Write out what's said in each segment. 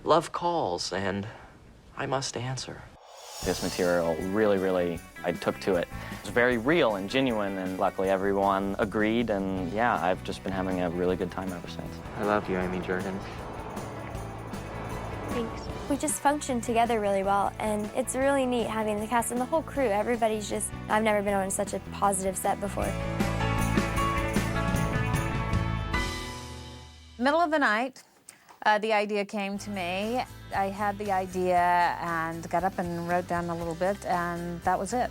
Love calls, and I must answer. This material really, I took to it. It's very real and genuine, and luckily everyone agreed, and yeah, I've just been having a really good time ever since. I love you, Amy Juergens. Thanks. We just function together really well, and it's really neat having the cast and the whole crew. Everybody's just, I've never been on such a positive set before. Middle of the night, the idea came to me. I had the idea and got up and wrote down a little bit, and that was it.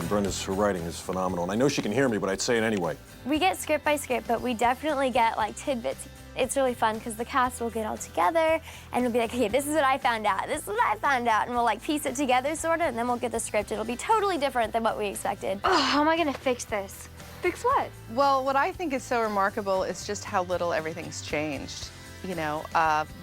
Brenda's writing is phenomenal, and I know she can hear me, but I'd say it anyway. We get script by script, but we definitely get like tidbits. It's really fun because the cast will get all together and we'll be like, okay, this is what I found out, this is what I found out, and we'll like piece it together sort of, and then we'll get the script. It'll be totally different than what we expected. Oh, how am I gonna fix this? Fix what? Well, what I think is so remarkable is just how little everything's changed. You know,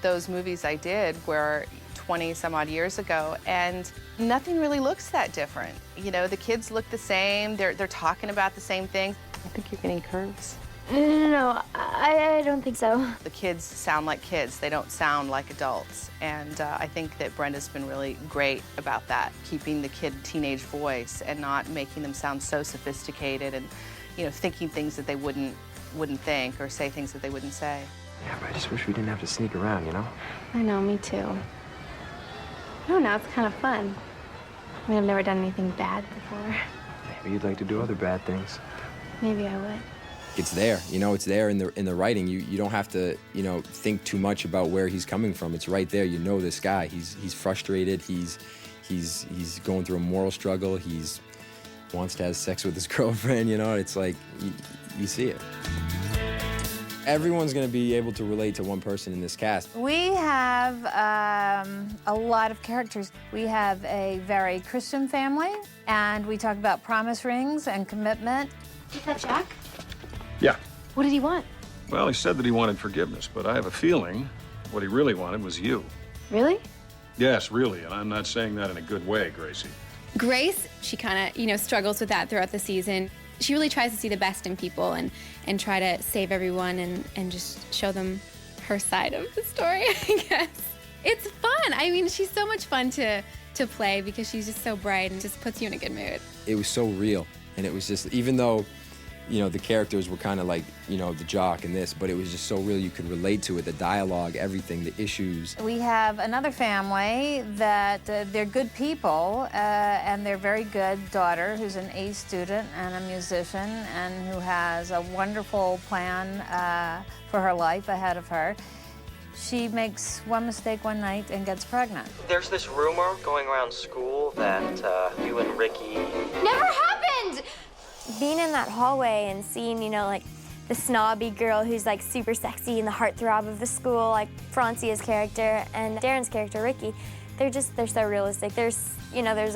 those movies I did were 20 some odd years ago, and nothing really looks that different. You know, the kids look the same, they're talking about the same things. I think you're getting curves. No, I don't think so. The kids sound like kids, they don't sound like adults. And I think that Brenda's been really great about that, keeping the teenage voice and not making them sound so sophisticated and, you know, thinking things that they wouldn't think or say things that they wouldn't say. Yeah, but I just wish we didn't have to sneak around, you know? I know, me too. No, now it's kind of fun. I mean, I've never done anything bad before. Maybe you'd like to do other bad things. Maybe I would. It's there, you know, it's there in the writing. You don't have to, you know, think too much about where he's coming from. It's right there. You know this guy. He's frustrated. He's going through a moral struggle. He's wants to have sex with his girlfriend, you know? It's like, you see it. Everyone's gonna be able to relate to one person in this cast. We have a lot of characters. We have a very Christian family, and we talk about promise rings and commitment. Is that Jack? Yeah. What did he want? Well, he said that he wanted forgiveness, but I have a feeling what he really wanted was you. Really? Yes, really, and I'm not saying that in a good way, Gracie. Grace, she kind of, you know, struggles with that throughout the season. She really tries to see the best in people and try to save everyone and just show them her side of the story, I guess. It's fun. I mean, she's so much fun to play because she's just so bright and just puts you in a good mood. It was so real, and it was just, even though, you know, the characters were kind of like, you know, the jock and this, but it was just so real. You could relate to it, the dialogue, everything, the issues. We have another family that they're good people, and their very good daughter who's an A student and a musician and who has a wonderful plan for her life ahead of her. She makes one mistake one night and gets pregnant. There's this rumor going around school that you and Ricky... Never happened! Being in that hallway and seeing, you know, like the snobby girl who's like super sexy and the heartthrob of the school, like Francia's character and Darren's character, Ricky, they're so realistic. There's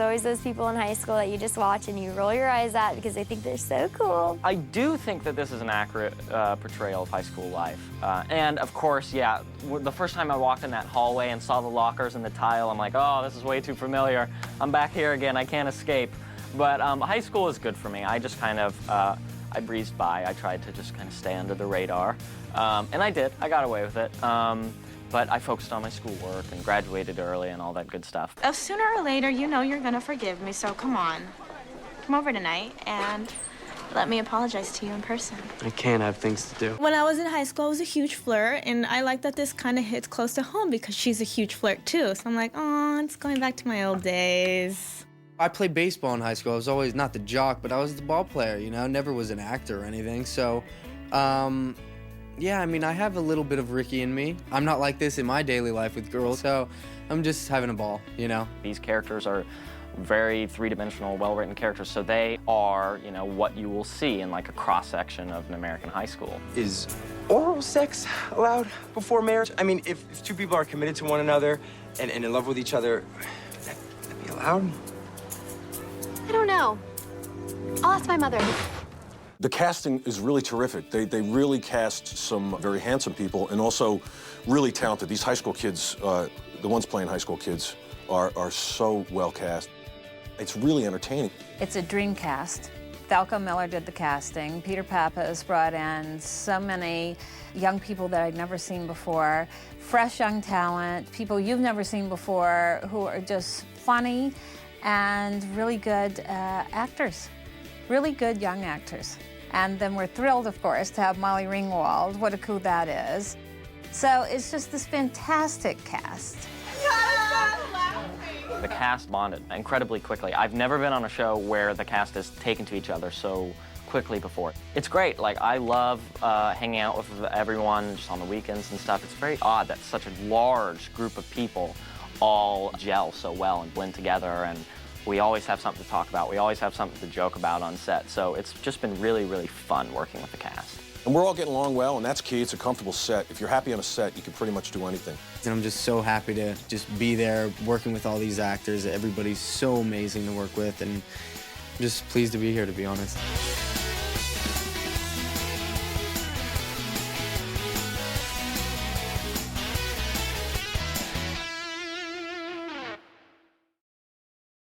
always those people in high school that you just watch and you roll your eyes at because they think they're so cool. I do think that this is an accurate portrayal of high school life. And of course, yeah, the first time I walked in that hallway and saw the lockers and the tile, I'm like, oh, this is way too familiar. I'm back here again, I can't escape. But high school is good for me. I just kind of, I breezed by. I tried to just kind of stay under the radar. And I did, I got away with it. But I focused on my schoolwork and graduated early and all that good stuff. Sooner or later, you know you're gonna forgive me, so come on. Come over tonight and let me apologize to you in person. I can't, I have things to do. When I was in high school, I was a huge flirt, and I like that this kind of hits close to home because she's a huge flirt too. So I'm like, oh, it's going back to my old days. I played baseball in high school. I was always not the jock, but I was the ball player, you know? Never was an actor or anything. So, yeah, I mean, I have a little bit of Ricky in me. I'm not like this in my daily life with girls, so I'm just having a ball, you know? These characters are very three-dimensional, well-written characters, so they are, you know, what you will see in like a cross-section of an American high school. Is oral sex allowed before marriage? I mean, if two people are committed to one another and in love with each other, would that be allowed? I don't know. I'll ask my mother. The casting is really terrific. They really cast some very handsome people and also really talented. These high school kids, the ones playing high school kids, are so well cast. It's really entertaining. It's a dream cast. Thelka Miller did the casting. Peter Pappas brought in so many young people that I'd never seen before, fresh young talent, people you've never seen before who are just funny and really good actors, really good young actors. And then we're thrilled, of course, to have Molly Ringwald. What a coup that is. So it's just this fantastic cast. The cast bonded incredibly quickly. I've never been on a show where the cast has taken to each other so quickly before. It's great. Like, I love hanging out with everyone just on the weekends and stuff. It's very odd that such a large group of people all gel so well and blend together, and we always have something to talk about. We always have something to joke about on set. So it's just been really, really fun working with the cast. And we're all getting along well, and that's key. It's a comfortable set. If you're happy on a set, you can pretty much do anything. And I'm just so happy to just be there working with all these actors. Everybody's so amazing to work with, and I'm just pleased to be here, to be honest.